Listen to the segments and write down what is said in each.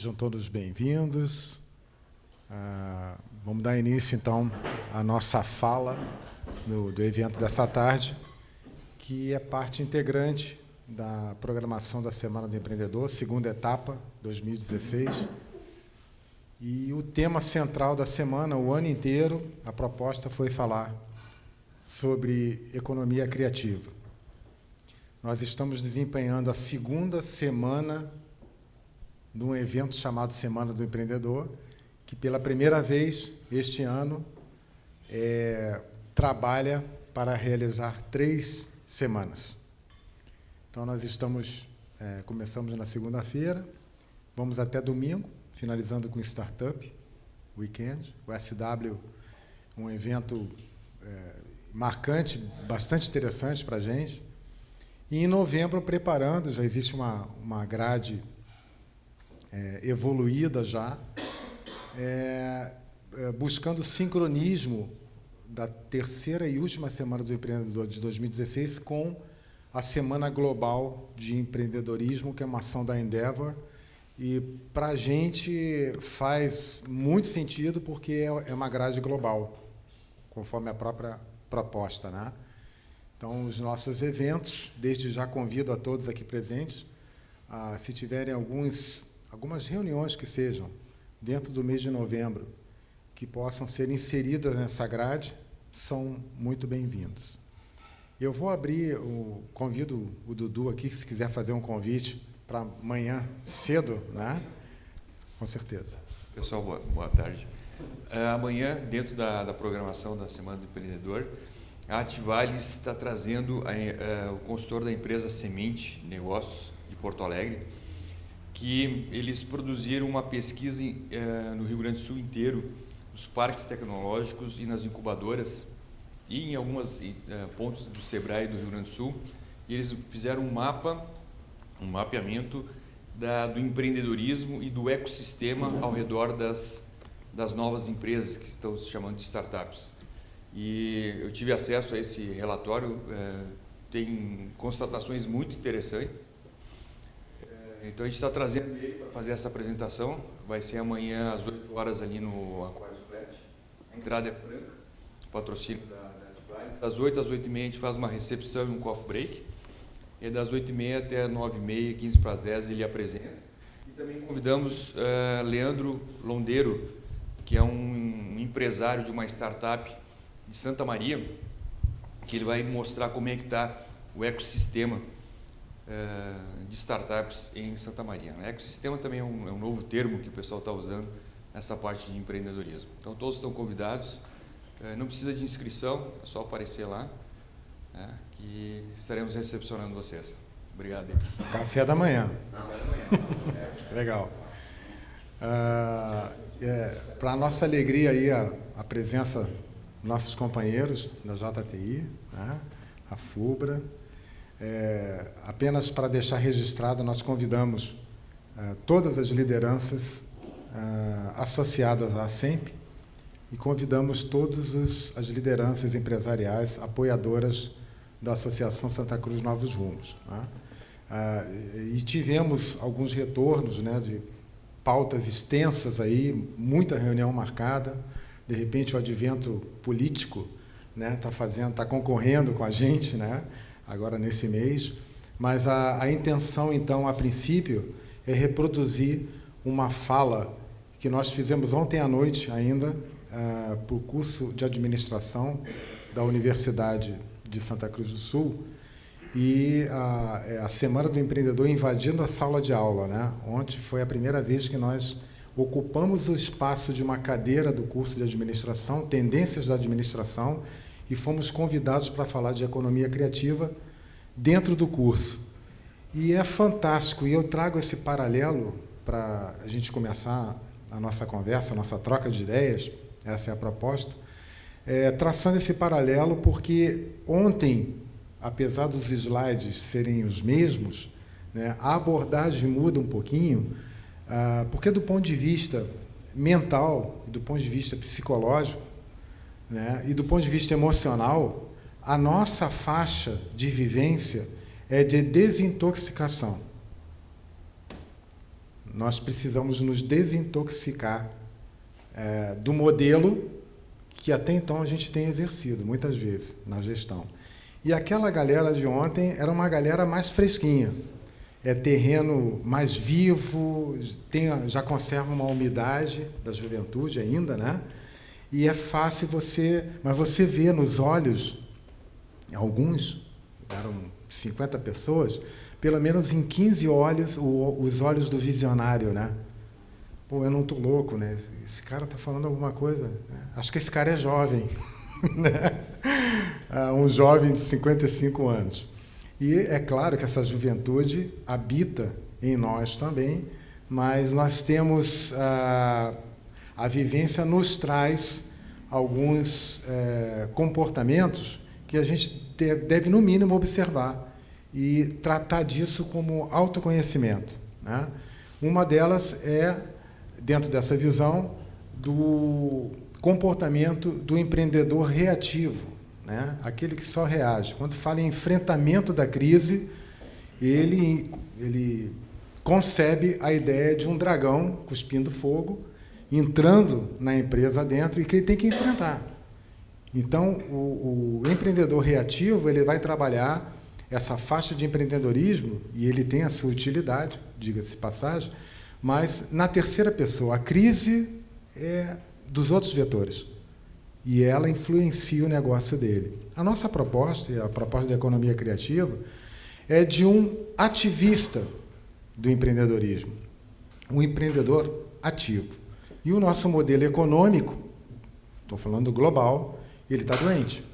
Sejam todos bem-vindos. Vamos dar início, então, à nossa fala do evento dessa tarde, que é parte integrante da programação da Semana do Empreendedor, segunda etapa, 2016. E o tema central da semana, o ano inteiro, a proposta foi falar sobre economia criativa. Nós estamos desempenhando a segunda semana de um evento chamado Semana do Empreendedor, que pela primeira vez este ano trabalha para realizar 3 semanas. Então, nós começamos na segunda-feira, vamos até domingo, finalizando com o Startup Weekend, o SW, um evento marcante, bastante interessante para a gente. E em novembro, preparando, já existe uma grade evoluída já, buscando sincronismo da terceira e última Semana do Empreendedor de 2016 com a Semana Global de Empreendedorismo, que é uma ação da Endeavor, e para a gente faz muito sentido porque é uma grade global, conforme a própria proposta, né? Então, os nossos eventos, desde já convido a todos aqui presentes, se tiverem algumas reuniões que sejam dentro do mês de novembro, que possam ser inseridas nessa grade, são muito bem-vindos. Eu vou convido o Dudu aqui, se quiser fazer um convite para amanhã cedo, né? Com certeza. Pessoal, boa tarde. Amanhã, dentro da programação da Semana do Empreendedor, a Ativales está trazendo o consultor da empresa Semente Negócios de Porto Alegre, que eles produziram uma pesquisa no Rio Grande do Sul inteiro, nos parques tecnológicos e nas incubadoras, e em alguns pontos do Sebrae do Rio Grande do Sul, e eles fizeram um mapeamento do empreendedorismo e do ecossistema ao redor das novas empresas, que estão se chamando de startups. E eu tive acesso a esse relatório, tem constatações muito interessantes. Então, a gente está trazendo ele para fazer essa apresentação. Vai ser amanhã às 8 horas ali no Aquarius Flat. A entrada é franca, patrocínio da Ativales. Das 8 às 8h30 a gente faz uma recepção e um coffee break. E das 8h30 até 9h30, 15 para as 10, ele apresenta. E também convidamos Leandro Londeiro, que é um empresário de uma startup de Santa Maria, que ele vai mostrar como é que está o ecossistema de startups em Santa Maria. Ecossistema também é um novo termo que o pessoal está usando nessa parte de empreendedorismo. Então, todos estão convidados. Não precisa de inscrição, é só aparecer lá, que estaremos recepcionando vocês. Obrigado. Café da manhã. Legal. Para a nossa alegria aí, a presença dos nossos companheiros da JTI, né? A FUBRA. Apenas para deixar registrado, nós convidamos todas as lideranças associadas à SEMP e convidamos todas as lideranças empresariais apoiadoras da Associação Santa Cruz Novos Rumos, né? E tivemos alguns retornos, né, de pautas extensas aí, muita reunião marcada. De repente, o advento político, né, está concorrendo com a gente, né, agora nesse mês. Mas a intenção, então, a princípio, é reproduzir uma fala que nós fizemos ontem à noite ainda, para o curso de administração da Universidade de Santa Cruz do Sul, e a Semana do Empreendedor invadindo a sala de aula, né? Ontem foi a primeira vez que nós ocupamos o espaço de uma cadeira do curso de administração, tendências da administração, e fomos convidados para falar de economia criativa dentro do curso. E é fantástico, e eu trago esse paralelo para a gente começar a nossa conversa, a nossa troca de ideias, essa é a proposta, traçando esse paralelo, porque ontem, apesar dos slides serem os mesmos, né, a abordagem muda um pouquinho, porque do ponto de vista mental, do ponto de vista psicológico, né, e do ponto de vista emocional, a nossa faixa de vivência é de desintoxicação. nós precisamos nos desintoxicar do modelo que até então a gente tem exercido, muitas vezes, na gestão. E aquela galera de ontem era uma galera mais fresquinha. É terreno mais vivo, já conserva uma umidade da juventude ainda, né? E é fácil mas você vê nos olhos, alguns, eram 50 pessoas, pelo menos em 15 olhos, os olhos do visionário, né? Pô, eu não estou louco, né? Esse cara está falando alguma coisa, né? Acho que esse cara é jovem, né? Um jovem de 55 anos. E é claro que essa juventude habita em nós também, mas nós temos a vivência nos traz alguns comportamentos que a gente deve, no mínimo, observar e tratar disso como autoconhecimento, né? Uma delas é, dentro dessa visão, do comportamento do empreendedor reativo, né? Aquele que só reage. Quando fala em enfrentamento da crise, ele concebe a ideia de um dragão cuspindo fogo, entrando na empresa dentro e que ele tem que enfrentar. Então, o empreendedor reativo, ele vai trabalhar essa faixa de empreendedorismo, e ele tem a sua utilidade, diga-se de passagem, mas na terceira pessoa. A crise é dos outros vetores, e ela influencia o negócio dele. A nossa proposta, a proposta da economia criativa, é de um ativista do empreendedorismo, um empreendedor ativo. E o nosso modelo econômico, estou falando global, ele está doente.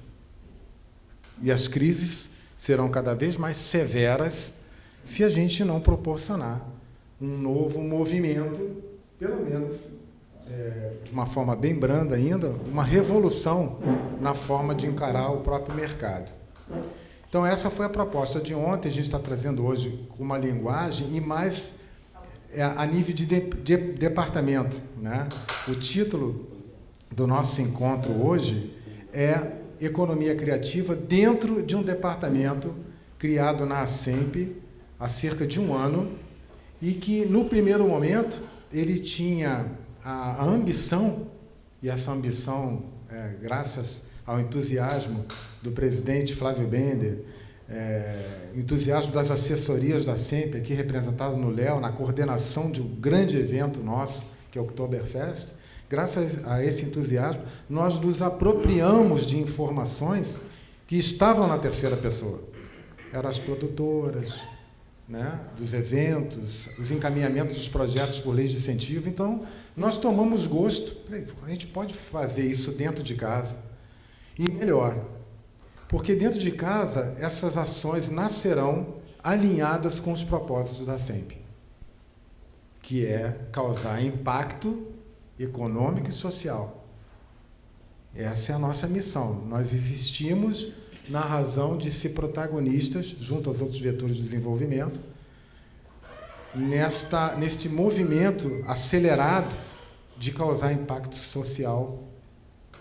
E as crises serão cada vez mais severas se a gente não proporcionar um novo movimento, pelo menos, de uma forma bem branda ainda, uma revolução na forma de encarar o próprio mercado. Então, essa foi a proposta de ontem. A gente está trazendo hoje uma linguagem e mais a nível de departamento, né? O título do nosso encontro hoje é Economia Criativa dentro de um departamento criado na ASEMP há cerca de um ano e que, no primeiro momento, ele tinha a ambição, e essa ambição, graças ao entusiasmo do presidente Flávio Bender, entusiasmo das assessorias da ASEMP, aqui representado no Léo, na coordenação de um grande evento nosso, que é o Oktoberfest. Graças a esse entusiasmo, nós nos apropriamos de informações que estavam na terceira pessoa. Eram as produtoras, né, dos eventos, os encaminhamentos dos projetos por leis de incentivo. Então, nós tomamos gosto. A gente pode fazer isso dentro de casa. E melhor, porque dentro de casa, essas ações nascerão alinhadas com os propósitos da ASEMP, que é causar impacto econômico e social. Essa é a nossa missão. Nós existimos na razão de ser protagonistas, junto aos outros vetores de desenvolvimento, neste movimento acelerado de causar impacto social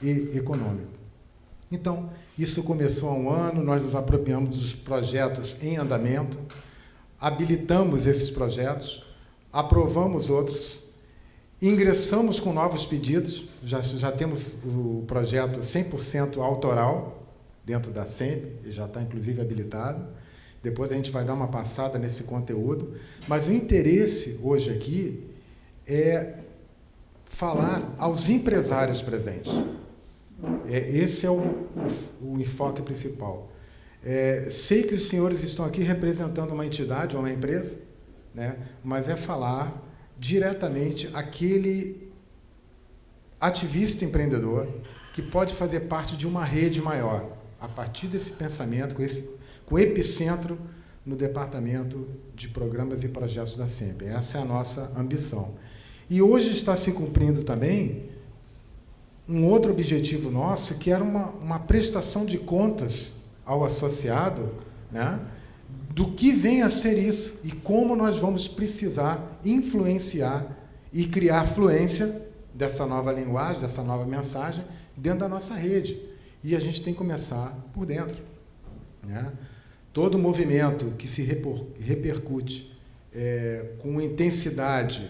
e econômico. Então, isso começou há um ano, nós nos apropriamos dos projetos em andamento, habilitamos esses projetos, aprovamos outros, ingressamos com novos pedidos, já temos o projeto 100% autoral dentro da ASEMP, já está inclusive habilitado. Depois a gente vai dar uma passada nesse conteúdo, mas o interesse hoje aqui é falar aos empresários presentes. Esse é o enfoque principal. Sei que os senhores estão aqui representando uma entidade ou uma empresa, né, mas é falar diretamente aquele ativista empreendedor que pode fazer parte de uma rede maior, a partir desse pensamento, com epicentro no Departamento de Programas e Projetos da ASEMP. Essa é a nossa ambição. E hoje está se cumprindo também um outro objetivo nosso, que era uma prestação de contas ao associado, né, do que vem a ser isso e como nós vamos precisar influenciar e criar fluência dessa nova linguagem, dessa nova mensagem, dentro da nossa rede. E a gente tem que começar por dentro, né? Todo movimento que se repercute com intensidade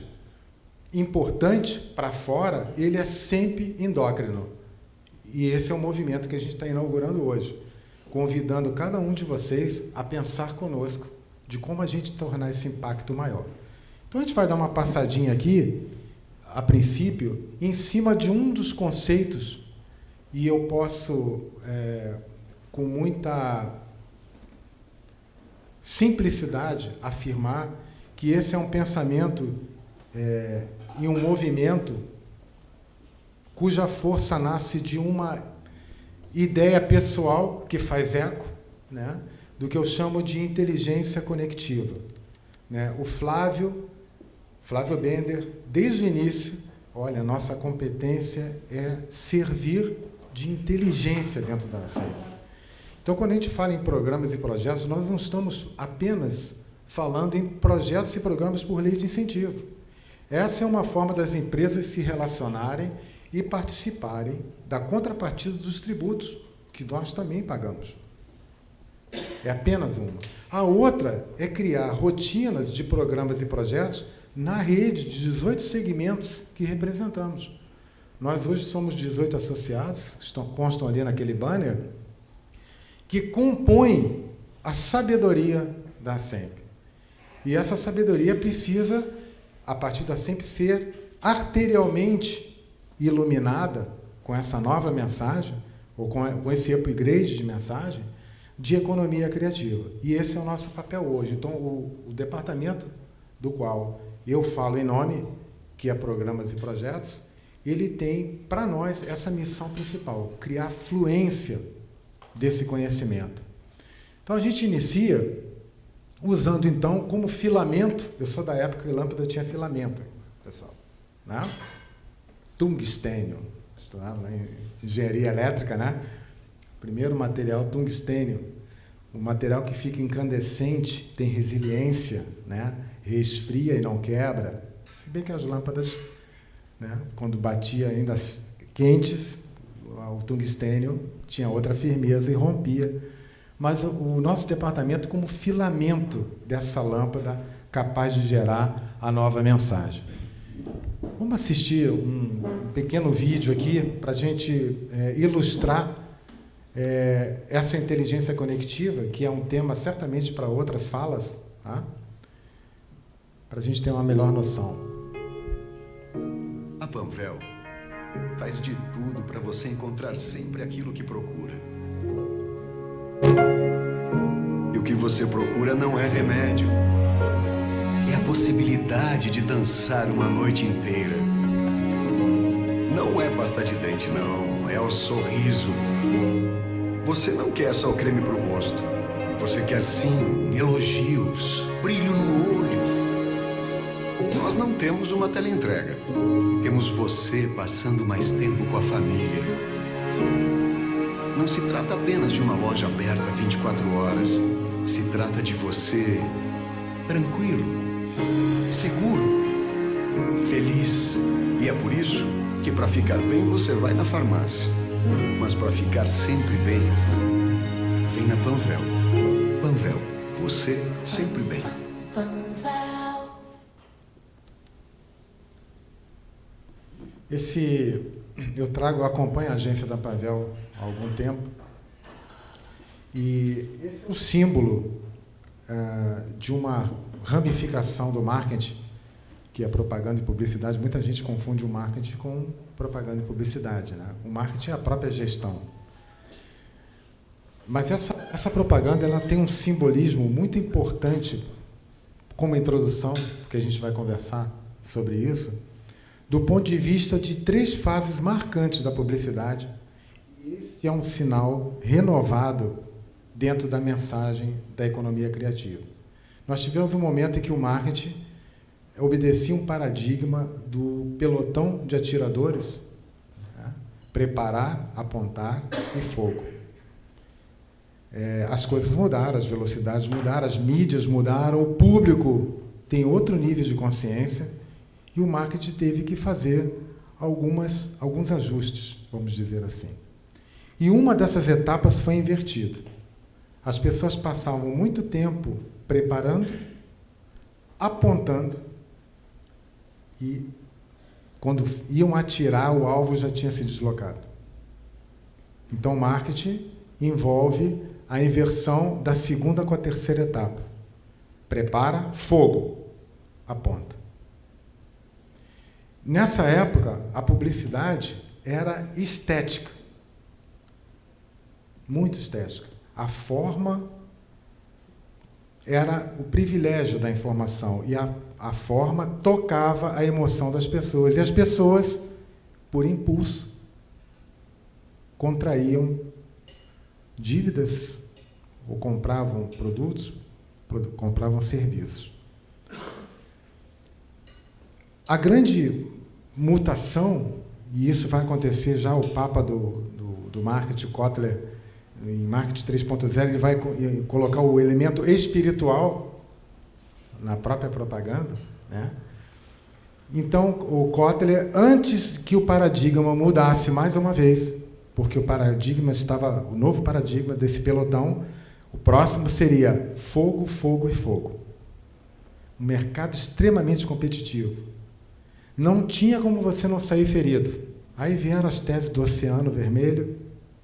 importante para fora, ele é sempre endócrino. E esse é o movimento que a gente está inaugurando hoje, convidando cada um de vocês a pensar conosco de como a gente tornar esse impacto maior. Então, a gente vai dar uma passadinha aqui, a princípio, em cima de um dos conceitos, e eu posso, com muita simplicidade, afirmar que esse é um pensamento e um movimento cuja força nasce de uma ideia pessoal que faz eco, né, do que eu chamo de inteligência conectiva. Né? O Flávio Bender, desde o início, olha, a nossa competência é servir de inteligência dentro da SEMP. Então, quando a gente fala em programas e projetos, nós não estamos apenas falando em projetos e programas por lei de incentivo. Essa é uma forma das empresas se relacionarem e participarem da contrapartida dos tributos, que nós também pagamos. É apenas uma. A outra é criar rotinas de programas e projetos na rede de 18 segmentos que representamos. Nós hoje somos 18 associados, que constam ali naquele banner, que compõem a sabedoria da SEMP. E essa sabedoria precisa, a partir da SEMP, ser arterialmente iluminada com essa nova mensagem, ou com esse upgrade de mensagem, de economia criativa. E esse é o nosso papel hoje. Então, o departamento do qual eu falo em nome, que é Programas e Projetos, ele tem, para nós, essa missão principal, criar fluência desse conhecimento. Então, a gente inicia usando, então, como filamento, eu sou da época que a lâmpada tinha filamento, pessoal, né? Tungstênio, estudava lá em engenharia elétrica, né? Primeiro material, tungstênio, um material que fica incandescente, tem resiliência, né? Resfria e não quebra, se bem que as lâmpadas, né, quando batia ainda quentes, o tungstênio tinha outra firmeza e rompia. Mas o nosso departamento como filamento dessa lâmpada capaz de gerar a nova mensagem. Vamos assistir um pequeno vídeo aqui para a gente ilustrar essa inteligência conectiva, que é um tema certamente para outras falas, tá? Para a gente ter uma melhor noção. A Panvel faz de tudo para você encontrar sempre aquilo que procura. E o que você procura não é remédio. É a possibilidade de dançar uma noite inteira. Não é pasta de dente, não. É o sorriso. Você não quer só o creme pro rosto. Você quer, sim, elogios, brilho no olho. Nós não temos uma teleentrega. Temos você passando mais tempo com a família. Não se trata apenas de uma loja aberta 24 horas. Se trata de você tranquilo, seguro, feliz. E é por isso que para ficar bem você vai na farmácia. Mas para ficar sempre bem, vem na Panvel. Panvel, você sempre bem. Eu acompanho a agência da Panvel há algum tempo, e esse é o símbolo de uma ramificação do marketing, que é propaganda e publicidade. Muita gente confunde o marketing com propaganda e publicidade, né? O marketing é a própria gestão. Mas essa propaganda ela tem um simbolismo muito importante, como introdução, porque a gente vai conversar sobre isso, do ponto de vista de 3 fases marcantes da publicidade. Esse é um sinal renovado dentro da mensagem da economia criativa. Nós tivemos um momento em que o marketing obedecia um paradigma do pelotão de atiradores, né? Preparar, apontar e fogo. As coisas mudaram, as velocidades mudaram, as mídias mudaram, o público tem outro nível de consciência e o marketing teve que fazer alguns ajustes, vamos dizer assim. E uma dessas etapas foi invertida. As pessoas passavam muito tempo preparando, apontando, e quando iam atirar, o alvo já tinha se deslocado. Então, marketing envolve a inversão da segunda com a terceira etapa. Prepara, fogo, aponta. Nessa época, a publicidade era estética. Muito estética. A forma era o privilégio da informação e a forma tocava a emoção das pessoas. E as pessoas, por impulso, contraíam dívidas ou compravam produtos, compravam serviços. A grande mutação, e isso vai acontecer já, o papa do marketing, Kotler, em Marketing 3.0, ele vai colocar o elemento espiritual na própria propaganda, né? Então, o Kotler, antes que o paradigma mudasse mais uma vez, porque o novo paradigma desse pelotão, o próximo seria fogo, fogo e fogo. Um mercado extremamente competitivo. Não tinha como você não sair ferido. Aí vieram as teses do Oceano Vermelho,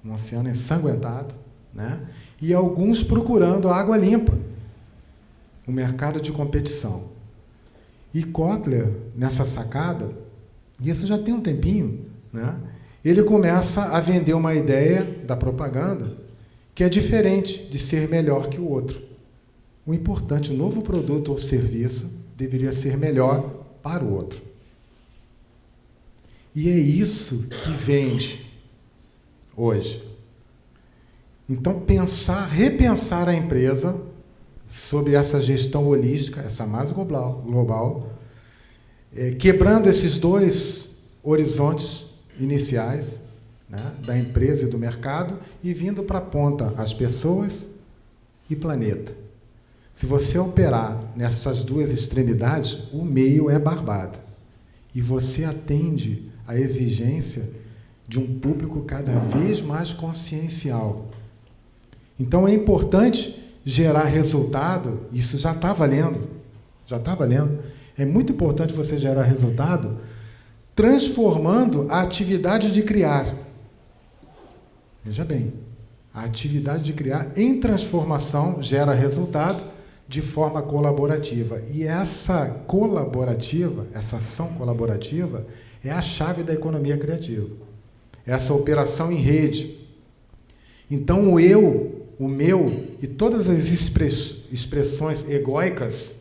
um oceano ensanguentado, né? E alguns procurando água limpa. Um mercado de competição. E Kotler, nessa sacada, e isso já tem um tempinho, né? Ele começa a vender uma ideia da propaganda que é diferente de ser melhor que o outro. O importante, o novo produto ou serviço deveria ser melhor para o outro. E é isso que vende hoje. Então, repensar a empresa sobre essa gestão holística, essa mais global, quebrando esses dois horizontes iniciais, né, da empresa e do mercado, e vindo para a ponta as pessoas e planeta. Se você operar nessas duas extremidades, o meio é barbada. E você atende a exigência de um público cada vez mais consciencial. Então, é importante gerar resultado, isso já está valendo, É muito importante você gerar resultado transformando a atividade de criar. Veja bem, a atividade de criar em transformação gera resultado de forma colaborativa. E essa ação colaborativa é a chave da economia criativa. Essa operação em rede. Então, o eu, o meu e todas as expressões egóicas,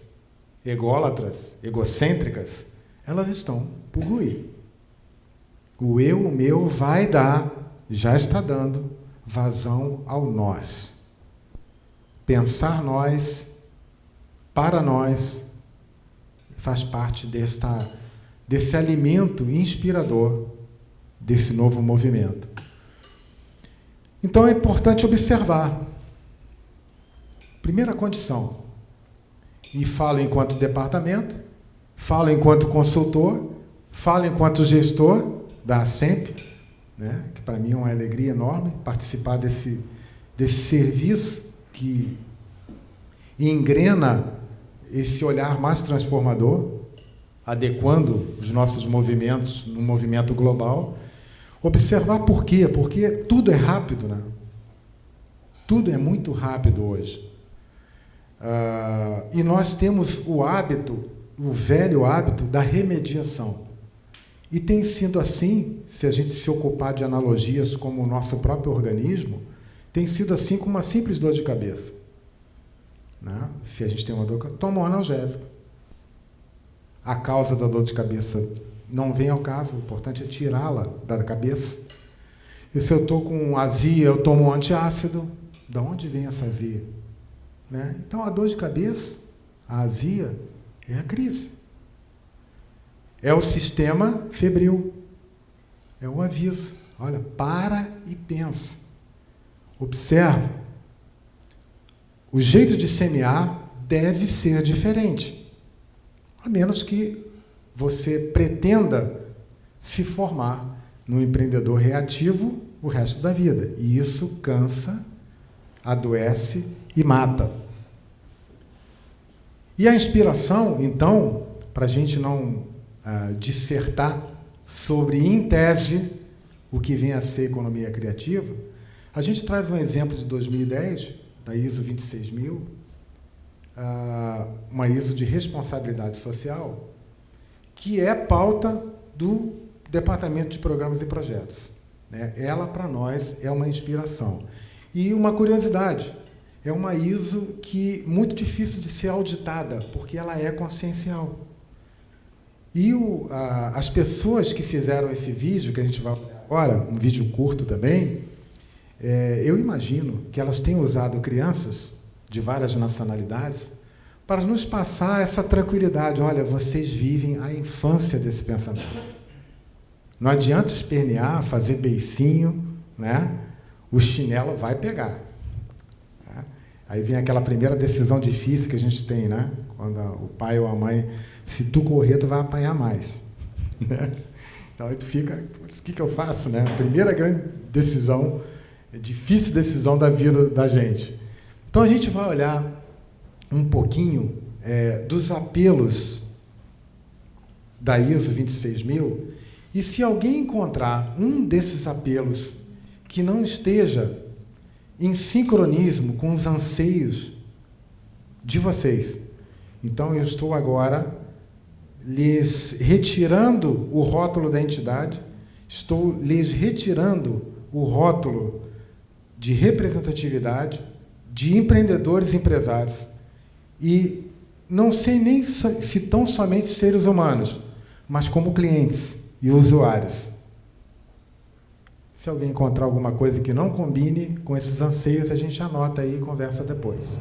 ególatras, egocêntricas, elas estão por ruir. O eu, o meu, vai dar, já está dando, vazão ao nós. Pensar nós, para nós, faz parte desse alimento inspirador desse novo movimento. Então é importante observar. Primeira condição, e falo enquanto departamento, falo enquanto consultor, falo enquanto gestor da ASEMP, né, que para mim é uma alegria enorme participar desse serviço que engrena esse olhar mais transformador, adequando os nossos movimentos no movimento global. Observar por quê? Porque tudo é rápido, né? Tudo é muito rápido hoje. E nós temos o velho hábito da remediação. E tem sido assim, se a gente se ocupar de analogias como o nosso próprio organismo, tem sido assim com uma simples dor de cabeça. Né? Se a gente tem uma dor de cabeça, toma um analgésico. A causa da dor de cabeça não vem ao caso, o importante é tirá-la da cabeça. E se eu estou com azia, eu tomo um antiácido. De onde vem essa azia? Né? Então, a dor de cabeça, a azia, é a crise. É o sistema febril. É o aviso. Olha, para e pensa. Observa. O jeito de semear deve ser diferente. A menos que você pretenda se formar num empreendedor reativo o resto da vida. E isso cansa, adoece e mata. E a inspiração, então, para a gente não dissertar sobre, em tese, o que vem a ser economia criativa, a gente traz um exemplo de 2010, da ISO 26000, uma ISO de responsabilidade social, que é pauta do Departamento de Programas e Projetos. Né? Ela, para nós, é uma inspiração. E uma curiosidade, é uma ISO que muito difícil de ser auditada, porque ela é consciencial. E as pessoas que fizeram esse vídeo, que a gente vai olhar agora, um vídeo curto também, eu imagino que elas tenham usado crianças de várias nacionalidades para nos passar essa tranquilidade. Olha, vocês vivem a infância desse pensamento. Não adianta espernear, fazer beicinho, né? O chinelo vai pegar. Aí vem aquela primeira decisão difícil que a gente tem, né? Quando o pai ou a mãe, se tu correr, tu vai apanhar mais. Né? Então aí tu fica, o que eu faço, né? A primeira grande decisão, difícil decisão da vida da gente. Então a gente vai olhar um pouquinho dos apelos da ISO 26000, e se alguém encontrar um desses apelos que não esteja em sincronismo com os anseios de vocês, então eu estou agora lhes retirando o rótulo da entidade, estou lhes retirando o rótulo de representatividade, de empreendedores e empresários, e não sei nem se tão somente seres humanos, mas como clientes e usuários. Se alguém encontrar alguma coisa que não combine com esses anseios, a gente anota aí e conversa depois.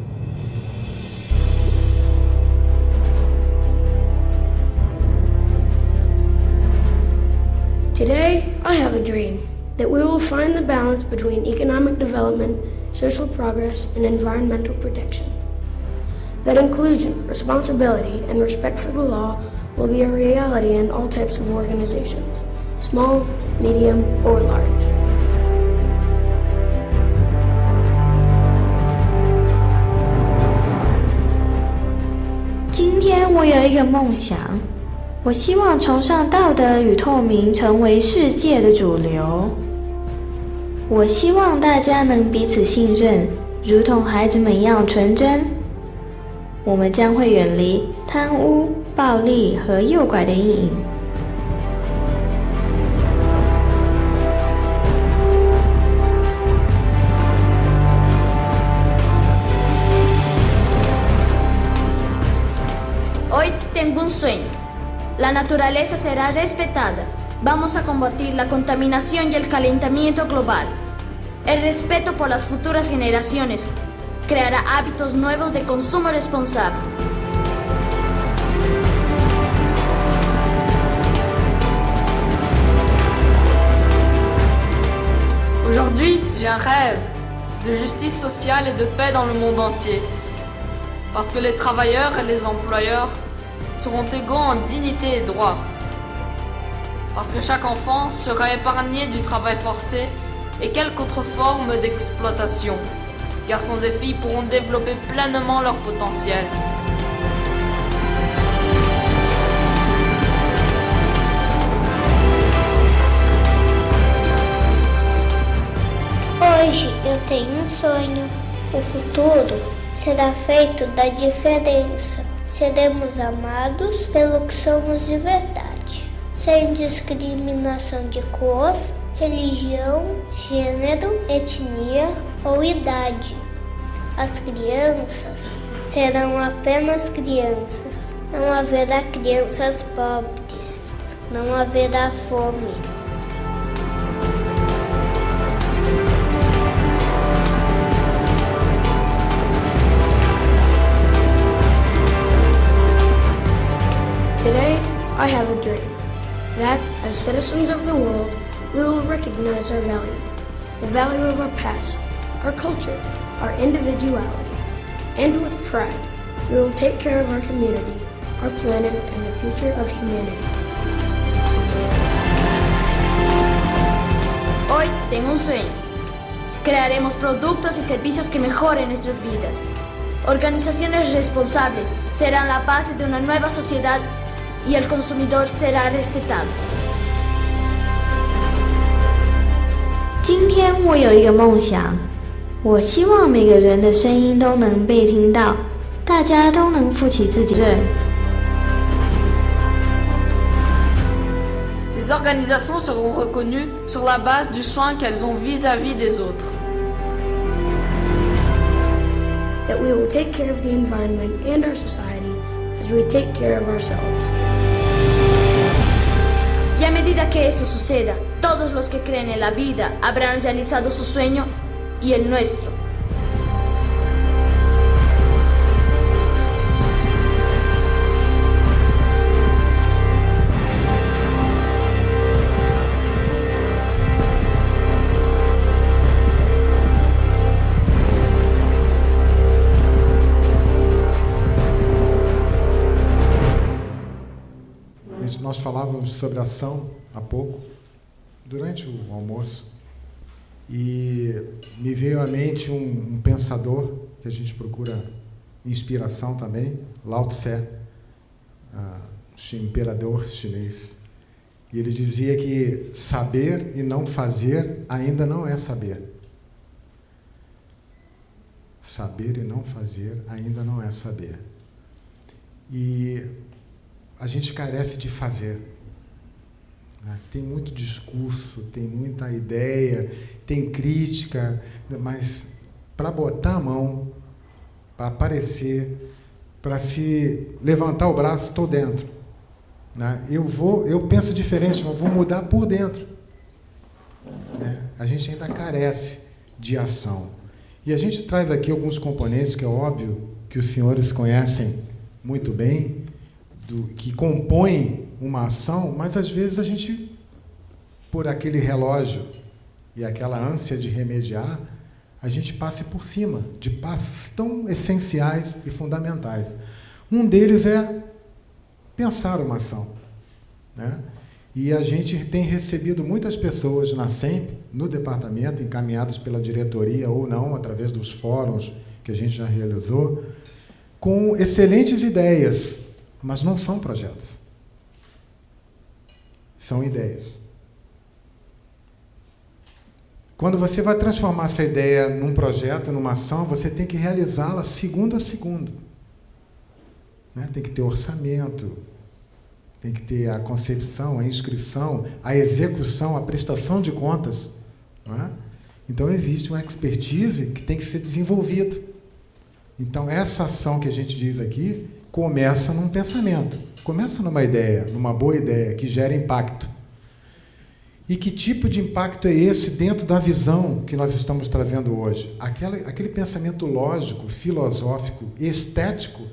Today, I have a dream that we will find the balance between economic development, social progress, and environmental protection. That inclusion, responsibility, and respect for the law will be a reality in all types of organizations, small, medium, or large.今天我有一个梦想，我希望崇尚道德与透明成为世界的主流。我希望大家能彼此信任，如同孩子们一样纯真。我们将会远离贪污、暴力和诱拐的阴影。Hoy tengo un sueño. La naturaleza será respetada. Vamos a combatir la contaminación y el calentamiento global. El respeto por las futuras generaciones creará hábitos nuevos de consumo responsable. Aujourd'hui, j'ai un rêve de justice sociale et de paix dans le monde entier. Parce que les travailleurs et les employeurs seront égaux en dignité et droits. Parce que chaque enfant sera épargné du travail forcé et quelque autre forme d'exploitation. Garçons et filles pourront développer pleinement leur potentiel. Hoje eu tenho sonho. O futuro será feito da diferença. Seremos amados pelo que somos de verdade, sem discriminação de cor, religião, gênero, etnia ou idade. As crianças serão apenas crianças. Não haverá crianças pobres. Não haverá fome. Today, I have a dream that, as citizens of the world, we will recognize our value, the value of our past, our culture, our individuality, and with pride, we will take care of our community, our planet, and the future of humanity. Hoy tengo un sueño. Crearemos productos y servicios que mejoren nuestras vidas. Organizaciones responsables serán la base de una nueva sociedad y el consumidor será respetado. 今天我有一个梦想，我希望每个人的声音都能被听到，大家都能负起自己的责任。Les organisations seront reconnues sur la base du soin qu'elles ont vis-à-vis des autres. That we will take care of the environment and our society as we take care of ourselves. Y a medida que esto suceda, todos los que creen en la vida habrán realizado su sueño y el nuestro. Nós falávamos sobre ação há pouco, durante o almoço, e me veio à mente um pensador que a gente procura inspiração também, Lao Tse, imperador chinês. E ele dizia que saber e não fazer ainda não é saber. Saber e não fazer ainda não é saber. E a gente carece de fazer. Tem muito discurso, tem muita ideia, tem crítica, mas para botar a mão, para aparecer, para se levantar o braço, estou dentro. Eu penso diferente, mas vou mudar por dentro. A gente ainda carece de ação. E a gente traz aqui alguns componentes que é óbvio que os senhores conhecem muito bem, que compõem uma ação, mas às vezes a gente, por aquele relógio e aquela ânsia de remediar, a gente passa por cima de passos tão essenciais e fundamentais. Um deles é pensar uma ação, E a gente tem recebido muitas pessoas na SEMP, no departamento, encaminhadas pela diretoria ou não, através dos fóruns que a gente já realizou, com excelentes ideias, mas não são projetos. São ideias. Quando você vai transformar essa ideia num projeto, numa ação, você tem que realizá-la segundo a segundo. Tem que ter orçamento, tem que ter a concepção, a inscrição, a execução, a prestação de contas. Então, existe uma expertise que tem que ser desenvolvida. Então, essa ação que a gente diz aqui começa num pensamento, começa numa ideia, numa boa ideia, que gera impacto. E que tipo de impacto é esse dentro da visão que nós estamos trazendo hoje? Aquele pensamento lógico, filosófico, estético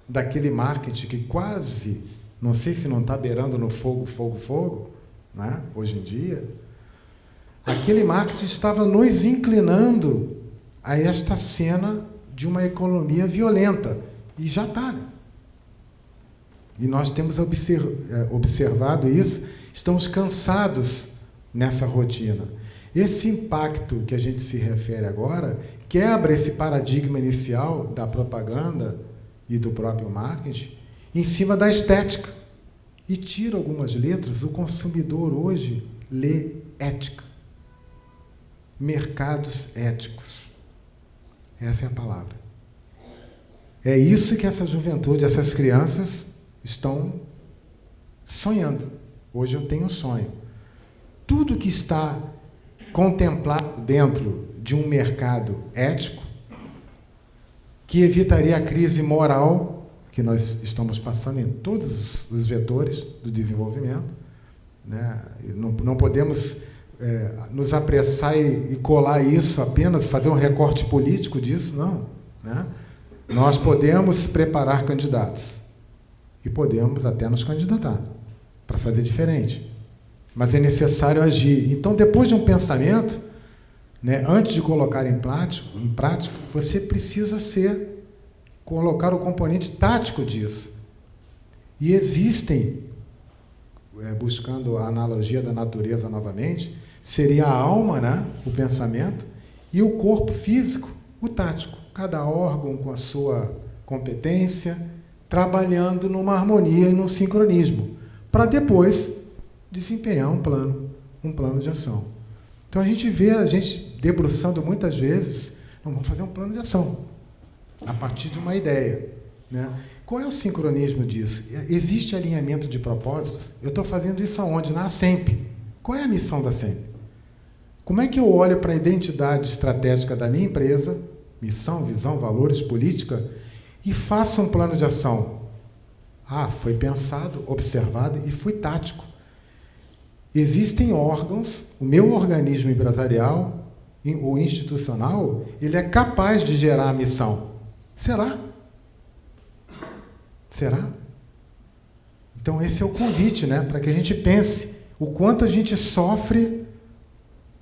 daquele marketing que quase, não sei se não está beirando no fogo, hoje em dia. Aquele marketing estava nos inclinando a esta cena de uma economia violenta. E já está, E nós temos observado isso, estamos cansados nessa rotina. Esse impacto que a gente se refere agora quebra esse paradigma inicial da propaganda e do próprio marketing em cima da estética e tira algumas letras. O consumidor hoje lê ética. Mercados éticos. Essa é a palavra. É isso que essa juventude, essas crianças estão sonhando. Hoje eu tenho um sonho. Tudo que está contemplado dentro de um mercado ético, que evitaria a crise moral que nós estamos passando em todos os vetores do desenvolvimento. Não podemos nos apressar e colar isso apenas, fazer um recorte político disso, não. Nós podemos preparar candidatos e podemos até nos candidatar para fazer diferente, mas é necessário agir. Então, depois de um pensamento, antes de colocar em prática, você precisa colocar o componente tático disso. E existem, buscando a analogia da natureza novamente, seria a alma, o pensamento, e o corpo físico, o tático. cada órgão com a sua competência, trabalhando numa harmonia e num sincronismo, para depois desempenhar um plano de ação. Então a gente vê a gente debruçando muitas vezes, não, vamos fazer um plano de ação, a partir de uma ideia, né? Qual é o sincronismo disso? Existe alinhamento de propósitos? Eu estou fazendo isso aonde? Na ASEMP. Qual é a missão da ASEMP? Como é que eu olho para a identidade estratégica da minha empresa, missão, visão, valores, política, e faço um plano de ação? Foi pensado, observado e fui tático. Existem órgãos, o meu organismo empresarial ou institucional, ele é capaz de gerar a missão. Será? Será? Então esse é o convite, né, para que a gente pense o quanto a gente sofre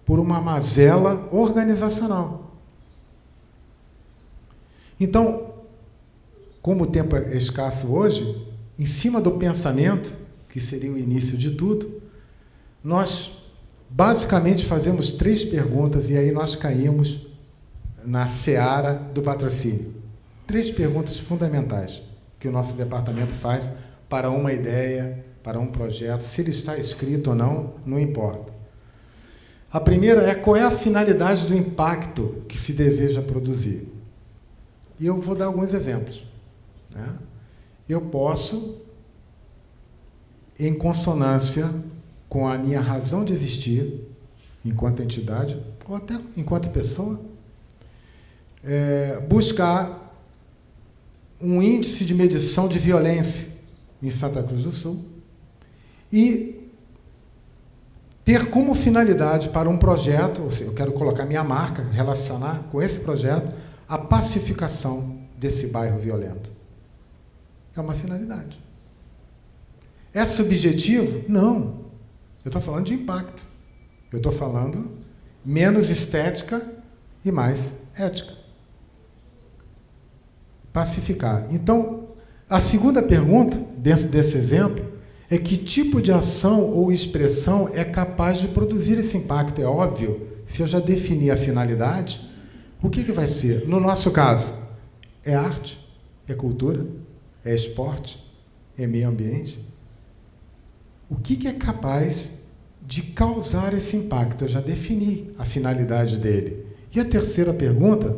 por uma mazela organizacional. Então, como o tempo é escasso hoje, em cima do pensamento, que seria o início de tudo, nós basicamente fazemos 3 perguntas e aí nós caímos na seara do patrocínio. 3 perguntas fundamentais que o nosso departamento faz para uma ideia, para um projeto, se ele está escrito ou não, não importa. A primeira é qual é a finalidade do impacto que se deseja produzir. E eu vou dar alguns exemplos, né? Eu posso, em consonância com a minha razão de existir, enquanto entidade, ou até enquanto pessoa, buscar um índice de medição de violência em Santa Cruz do Sul e ter como finalidade para um projeto, ou seja, eu quero colocar minha marca, relacionar com esse projeto, a pacificação desse bairro violento. É uma finalidade. É subjetivo? Não. Eu estou falando de impacto. Eu estou falando menos estética e mais ética. Pacificar. Então, a segunda pergunta, dentro desse exemplo, é que tipo de ação ou expressão é capaz de produzir esse impacto? É óbvio, se eu já definir a finalidade, o que vai ser? No nosso caso, é arte, é cultura, é esporte, é meio ambiente. O que é capaz de causar esse impacto? Eu já defini a finalidade dele. E a terceira pergunta,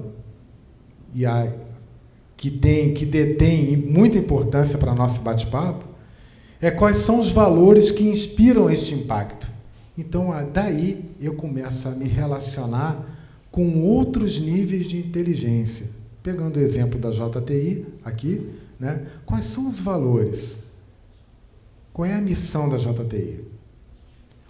que detém muita importância para nosso bate-papo, é quais são os valores que inspiram este impacto. Então, daí eu começo a me relacionar com outros níveis de inteligência. Pegando o exemplo da JTI aqui, né? Quais são os valores? Qual é a missão da JTI?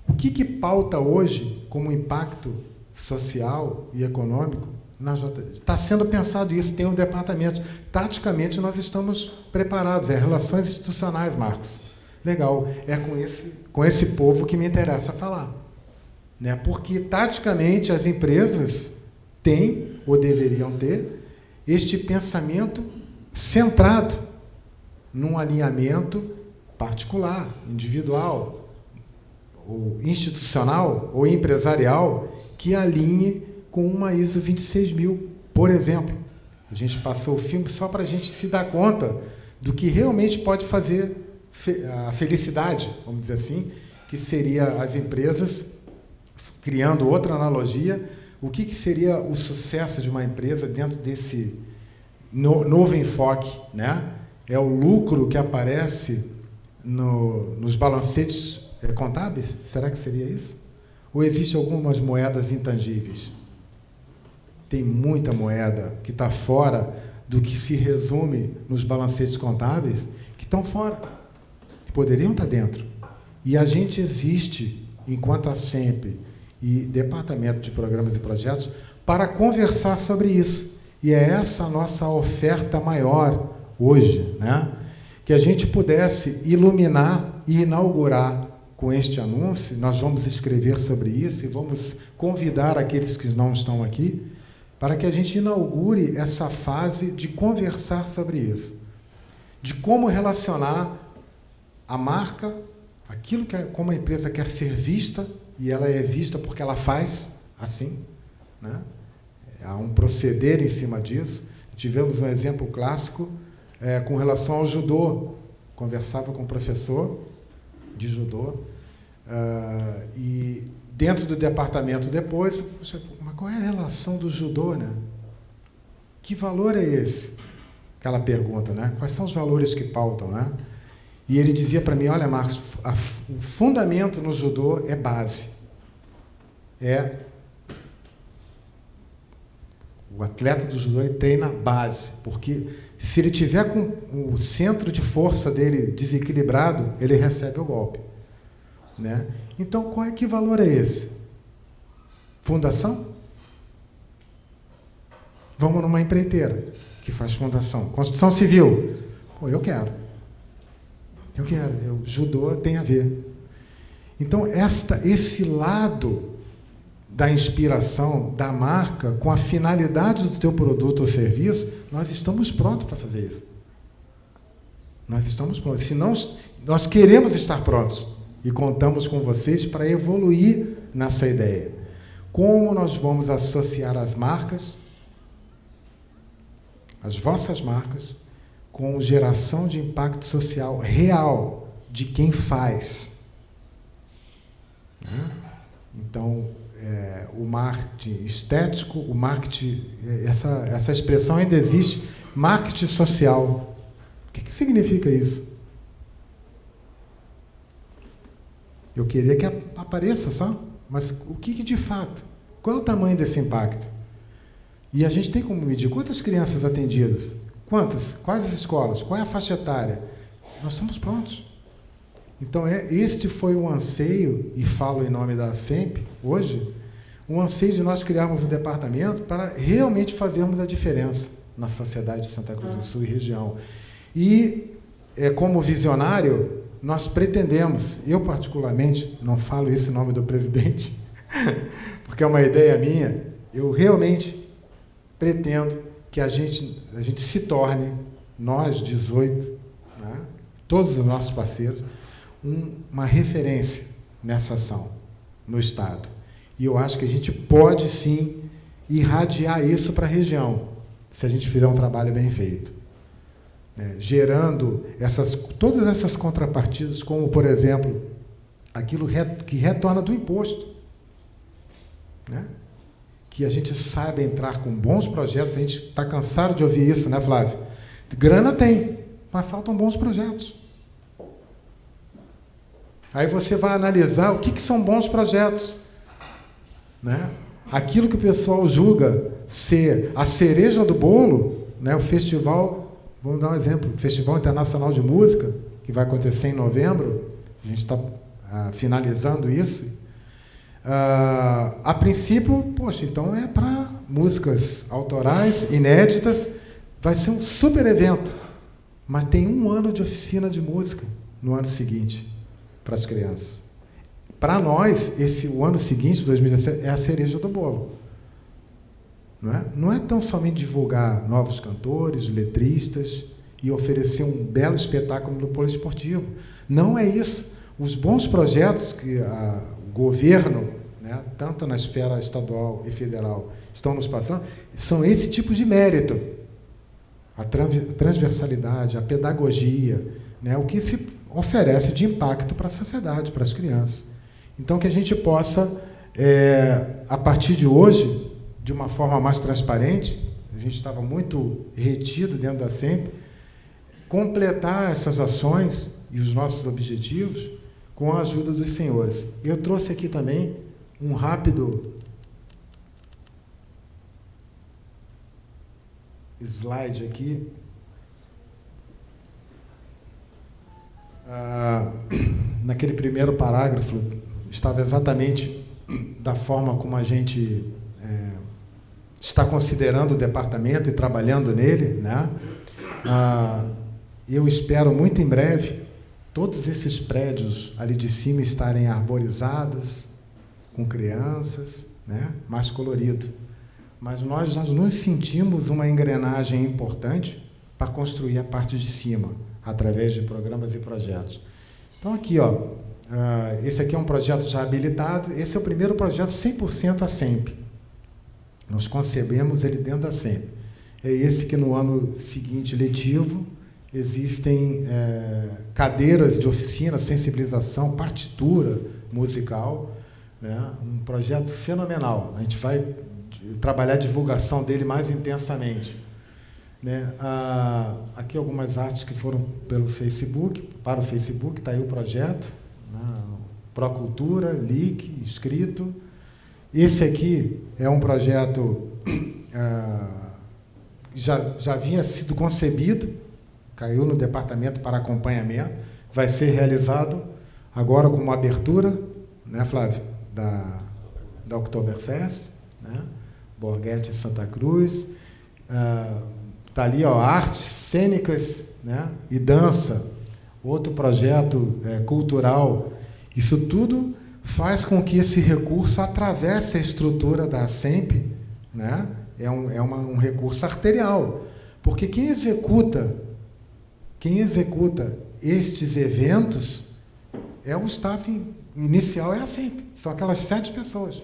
O que pauta hoje como impacto social e econômico na JTI? Está sendo pensado isso, tem um departamento. Taticamente, nós estamos preparados. É relações institucionais, Marcos. Legal. É com esse povo que me interessa falar. Né? Porque, taticamente, as empresas têm, ou deveriam ter, este pensamento centrado num alinhamento particular, individual, ou institucional, ou empresarial, que alinhe com uma ISO 26000, por exemplo. A gente passou o filme só para a gente se dar conta do que realmente pode fazer a felicidade, vamos dizer assim, que seria as empresas, criando outra analogia, o que seria o sucesso de uma empresa dentro desse novo enfoque, né? É o lucro que aparece nos balancetes contábeis? Será que seria isso? Ou existem algumas moedas intangíveis? Tem muita moeda que está fora do que se resume nos balancetes contábeis, que estão fora, que poderiam estar dentro. E a gente existe, enquanto a SEMP e Departamento de Programas e Projetos, para conversar sobre isso. E é essa a nossa oferta maior hoje, né? Que a gente pudesse iluminar e inaugurar com este anúncio. Nós vamos escrever sobre isso e vamos convidar aqueles que não estão aqui para que a gente inaugure essa fase de conversar sobre isso, de como relacionar a marca, aquilo que como a empresa quer ser vista, e ela é vista porque ela faz assim, né? Há um proceder em cima disso, Tivemos um exemplo clássico com relação ao judô. Conversava com um professor de judô e dentro do departamento depois, mas qual é a relação do judô, né? Que valor é esse? Aquela pergunta, né? Quais são os valores que pautam, né? E ele dizia para mim, olha, Marcos, o fundamento no judô é base. O atleta do judô ele treina base, porque se ele tiver com o centro de força dele desequilibrado, ele recebe o golpe, né? Então, que valor é esse? Fundação? Vamos numa empreiteira que faz fundação. Construção civil. Pô, eu quero. Judô tem a ver. Então, esse lado da inspiração, da marca, com a finalidade do teu produto ou serviço, nós estamos prontos para fazer isso. Nós estamos prontos. Se não, nós queremos estar prontos e contamos com vocês para evoluir nessa ideia. Como nós vamos associar as marcas, as vossas marcas, com geração de impacto social real de quem faz. Né? Então, o marketing estético, o marketing, essa expressão ainda existe, marketing social. O que significa isso? Eu queria que apareça só, mas o que de fato? Qual é o tamanho desse impacto? E a gente tem como medir quantas crianças atendidas? Quantas? Quais as escolas? Qual é a faixa etária? Nós estamos prontos. Então, este foi um anseio, e falo em nome da SEMP, hoje, um anseio de nós criarmos um departamento para realmente fazermos a diferença na sociedade de Santa Cruz do Sul e região. E, como visionário, nós pretendemos, eu particularmente, não falo isso em nome do presidente, porque é uma ideia minha, eu realmente pretendo que a gente se torne, nós, 18, né, todos os nossos parceiros, uma referência nessa ação no Estado. E eu acho que a gente pode, sim, irradiar isso para a região, se a gente fizer um trabalho bem feito. Né? Gerando todas essas contrapartidas, como, por exemplo, aquilo que retorna do imposto. Né? Que a gente saiba entrar com bons projetos. A gente está cansado de ouvir isso, né, Flávio? Grana tem, mas faltam bons projetos. Aí você vai analisar o que são bons projetos. Né? Aquilo que o pessoal julga ser a cereja do bolo, né? O festival, vamos dar um exemplo, o Festival Internacional de Música, que vai acontecer em novembro, a gente está finalizando isso. A princípio, poxa, então é para músicas autorais, inéditas, vai ser um super evento, mas tem 1 ano de oficina de música no ano seguinte, para as crianças. Para nós, o ano seguinte, 2017, é a cereja do bolo. Não é tão somente divulgar novos cantores, letristas e oferecer um belo espetáculo no poliesportivo. Não é isso. Os bons projetos que o governo, né, tanto na esfera estadual e federal, estão nos passando, são esse tipo de mérito. A transversalidade, a pedagogia, né, o que se oferece de impacto para a sociedade, para as crianças. Então, que a gente possa, a partir de hoje, de uma forma mais transparente, a gente estava muito retido dentro da SEMP, completar essas ações e os nossos objetivos com a ajuda dos senhores. Eu trouxe aqui também um rápido slide aqui. Naquele primeiro parágrafo estava exatamente da forma como a gente está considerando o departamento e trabalhando nele, né? Eu espero muito em breve todos esses prédios ali de cima estarem arborizados, com crianças, né? Mais colorido. Mas nós nos sentimos uma engrenagem importante para construir a parte de cima, através de programas e projetos. Então, aqui, esse aqui é um projeto já habilitado, esse é o primeiro projeto 100% a SEMP. Nós concebemos ele dentro da SEMP. é esse que no ano seguinte letivo existem cadeiras de oficina, sensibilização, partitura musical, né? Um projeto fenomenal. A gente vai trabalhar a divulgação dele mais intensamente, né? Aqui algumas artes que foram pelo Facebook, para o Facebook, está aí o projeto, né? Procultura, LIC, escrito. Esse aqui é um projeto já havia sido concebido, caiu no departamento para acompanhamento, vai ser realizado agora com uma abertura, né, Flávio, da Oktoberfest, né, Borghetti Santa Cruz, está ali, ó, artes cênicas, né, e dança, outro projeto cultural. Isso tudo faz com que esse recurso atravesse a estrutura da ASEMP, né? É um recurso arterial, porque quem executa estes eventos é o staff inicial, é a ASEMP, são aquelas 7 pessoas.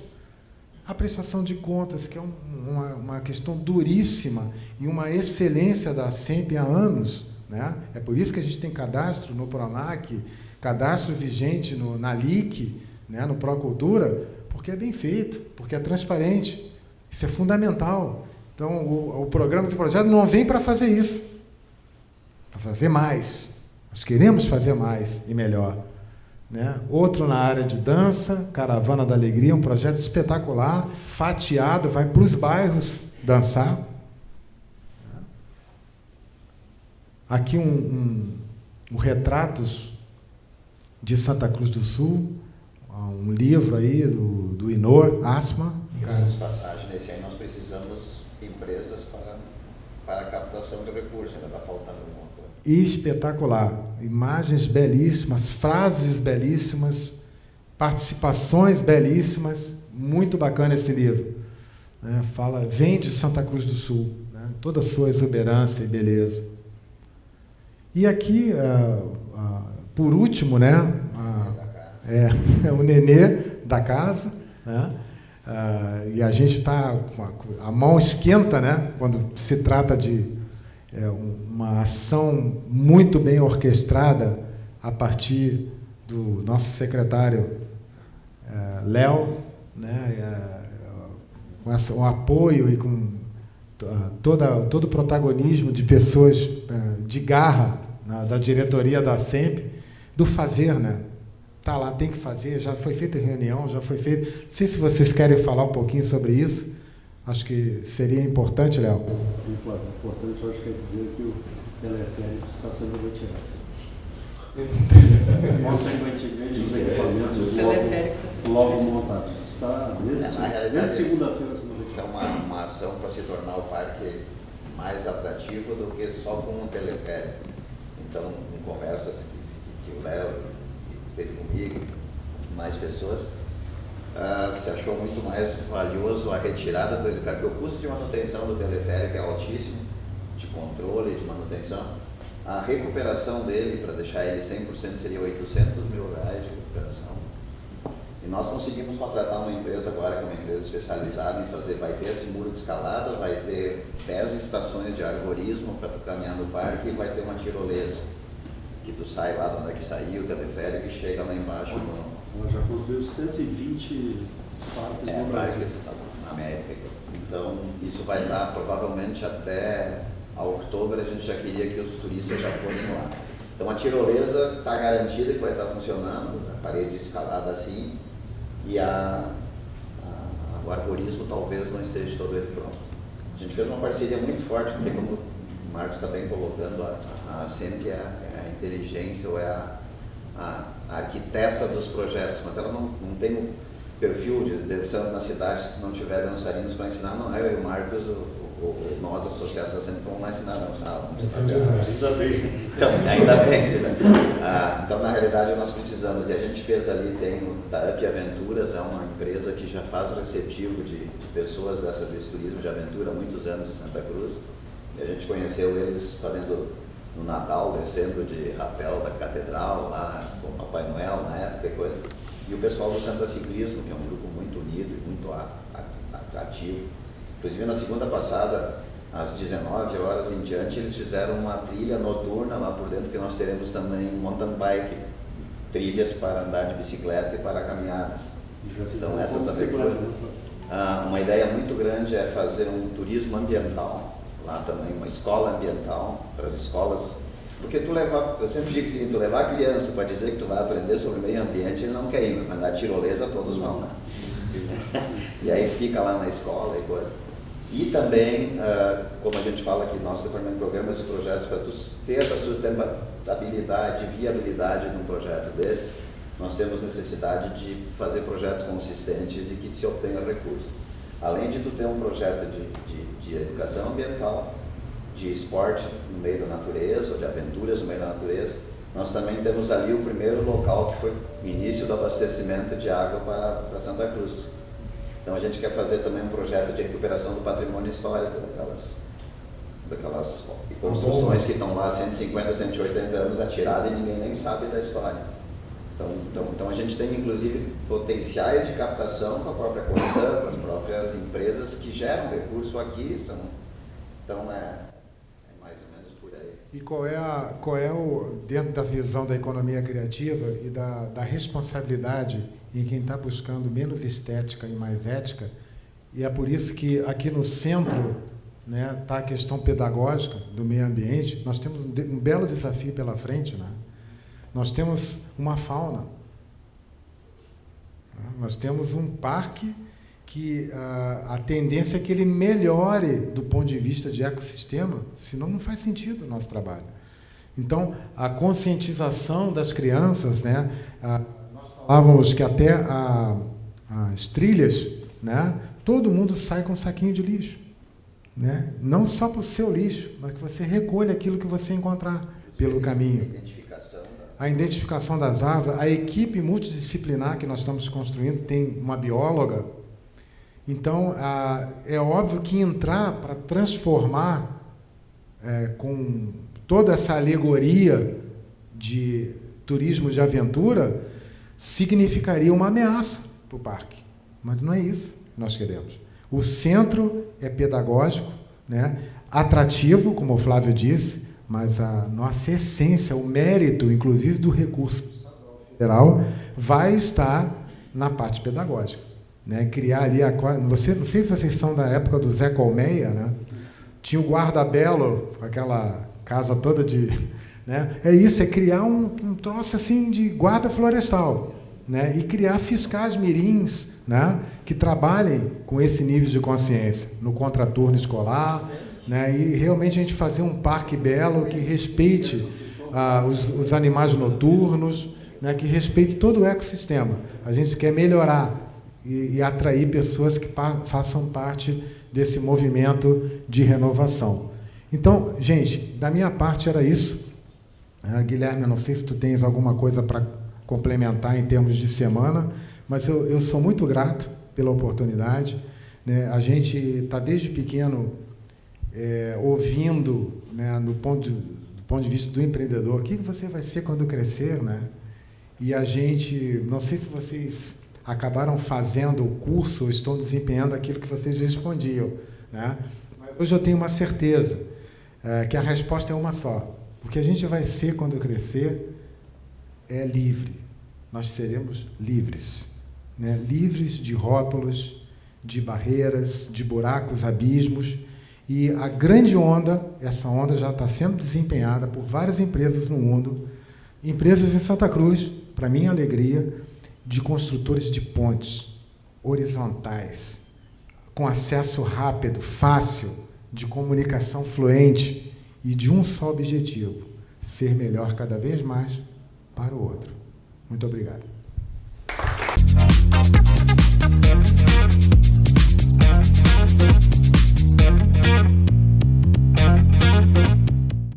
A prestação de contas, que é uma questão duríssima e uma excelência da ASEMP há anos, né? É por isso que a gente tem cadastro no PRONAC, cadastro vigente na LIC, né, no Procultura, porque é bem feito, porque é transparente. Isso é fundamental. Então, o programa de projeto não vem para fazer isso, para fazer mais. Nós queremos fazer mais e melhor, né? Outro na área de dança, Caravana da Alegria, um projeto espetacular, fatiado, vai para os bairros dançar. Aqui um retratos de Santa Cruz do Sul, um livro aí do Inor Asma. Digamos passagem, nesse aí nós precisamos de empresas para a captação de recursos, ainda está faltando alguma coisa. Espetacular, imagens belíssimas, frases belíssimas, participações belíssimas, muito bacana esse livro, né? Vem de Santa Cruz do Sul, né? Toda a sua exuberância e beleza. E aqui, por último, né, o nenê da casa, né? E a gente está, a mão esquenta, né, quando se trata de uma ação muito bem orquestrada a partir do nosso secretário Léo, né, com o apoio e com todo o protagonismo de pessoas de garra da diretoria da ASEMP, do fazer, né? Está lá, tem que fazer, já foi feita reunião, já foi feito. Não sei se vocês querem falar um pouquinho sobre isso. Acho que seria importante, Léo. Flávio, importante, eu acho que é dizer que o teleférico está sendo retirado. Consequentemente, os equipamentos logo montados. Está, desde segunda-feira, isso é uma ação para se tornar o parque mais atrativo do que só com um teleférico. Então, em conversas que o Léo teve comigo, mais pessoas, se achou muito mais valioso a retirada do teleférico, porque o custo de manutenção do teleférico é altíssimo, de controle, de manutenção. A recuperação dele, para deixar ele 100%, seria R$800 mil de recuperação. E nós conseguimos contratar uma empresa agora, que é uma empresa especializada em fazer, vai ter esse muro de escalada, vai ter 10 estações de arborismo para tu caminhar no parque e vai ter uma tirolesa, que tu sai lá de onde é que saiu o teleférico e chega lá embaixo. Nós já construiu 120 parques no Brasil. Na métrica. Então, isso vai dar provavelmente até outubro, a gente já queria que os turistas já fossem lá. Então, a tirolesa está garantida que vai estar funcionando, a parede de escalada assim, e o arborismo talvez não esteja todo ele pronto. A gente fez uma parceria muito forte, porque como o Marcos está bem colocando, a ASEMP é a inteligência ou é a arquiteta dos projetos, mas ela não tem um perfil de ser na cidade, se não tiver dançarinos para ensinar, não é eu e o Marcos, nós associados a ASEMP vamos lá ensinar a dançar. Então, ainda bem. Então, na realidade, nós precisamos, e a gente fez ali, tem o TAP Aventuras, é uma empresa que já faz receptivo de pessoas desse turismo de aventura há muitos anos em Santa Cruz, e a gente conheceu eles fazendo no Natal, descendo de rapel da catedral, lá com o Papai Noel na época e coisa. E o pessoal do Santa Ciclismo, que é um grupo muito unido e muito ativo. Inclusive, na segunda passada, às 19 horas em diante, eles fizeram uma trilha noturna lá por dentro, porque nós teremos também mountain bike, trilhas para andar de bicicleta e para caminhadas. Então essas aberturas. Uma ideia muito grande é fazer um turismo ambiental, lá também uma escola ambiental para as escolas, porque eu sempre digo o seguinte, tu levar a criança para dizer que tu vai aprender sobre o meio ambiente, ele não quer ir, mas na tirolesa todos vão, né? E aí fica lá na escola e coisa. E também, como a gente fala aqui, nosso departamento de programas e projetos, para tu ter essa sustentabilidade, viabilidade de um projeto desse, nós temos necessidade de fazer projetos consistentes e que se obtenha recursos. Além de tu ter um projeto de educação ambiental, de esporte no meio da natureza, ou de aventuras no meio da natureza, nós também temos ali o primeiro local que foi o início do abastecimento de água para Santa Cruz. Então a gente quer fazer também um projeto de recuperação do patrimônio histórico daquelas construções que estão lá há 150, 180 anos atiradas e ninguém nem sabe da história. Então a gente tem inclusive potenciais de captação com a própria Corsã, com as próprias empresas que geram recurso aqui, então é mais ou menos por aí. E qual é dentro da visão da economia criativa e da responsabilidade em quem está buscando menos estética e mais ética, e é por isso que aqui no centro, né, está a questão pedagógica do meio ambiente. Nós temos um belo desafio pela frente, né? Nós temos uma fauna, nós temos um parque que a tendência é que ele melhore do ponto de vista de ecossistema, senão não faz sentido o nosso trabalho. Então, a conscientização das crianças, né? Nós falávamos que até as trilhas, né? Todo mundo sai com um saquinho de lixo, né? Não só para o seu lixo, mas que você recolha aquilo que você encontrar pelo caminho. A identificação das árvores, a equipe multidisciplinar que nós estamos construindo tem uma bióloga. Então, é óbvio que entrar para transformar com toda essa alegoria de turismo de aventura significaria uma ameaça para o parque. Mas não é isso que nós queremos. O centro é pedagógico, né, atrativo, como o Flávio disse, mas a nossa essência, o mérito, inclusive, do recurso federal, vai estar na parte pedagógica, né? Criar ali não sei se vocês são da época do Zé Colmeia, né? Tinha o Guarda-Belo, aquela casa toda de... Né? É isso, é criar um troço assim de guarda florestal, né? E criar fiscais mirins, né? Que trabalhem com esse nível de consciência, no contraturno escolar, né, e realmente a gente fazer um parque belo que respeite os animais noturnos, né, que respeite todo o ecossistema. A gente quer melhorar e atrair pessoas que façam parte desse movimento de renovação. Então, gente, da minha parte era isso. Guilherme, não sei se tu tens alguma coisa para complementar em termos de semana, mas eu sou muito grato pela oportunidade, né? A gente está desde pequeno ouvindo, né, do ponto de vista do empreendedor, o que você vai ser quando crescer, né? E a gente, não sei se vocês acabaram fazendo o curso ou estão desempenhando aquilo que vocês respondiam, né? Mas hoje eu tenho uma certeza que a resposta é uma só. O que a gente vai ser quando crescer é livre. Nós seremos livres, né? Livres de rótulos, de barreiras, de buracos, abismos. E a grande onda, essa onda já está sendo desempenhada por várias empresas no mundo, empresas em Santa Cruz, para minha alegria, de construtores de pontes horizontais, com acesso rápido, fácil, de comunicação fluente e de um só objetivo, ser melhor cada vez mais para o outro. Muito obrigado.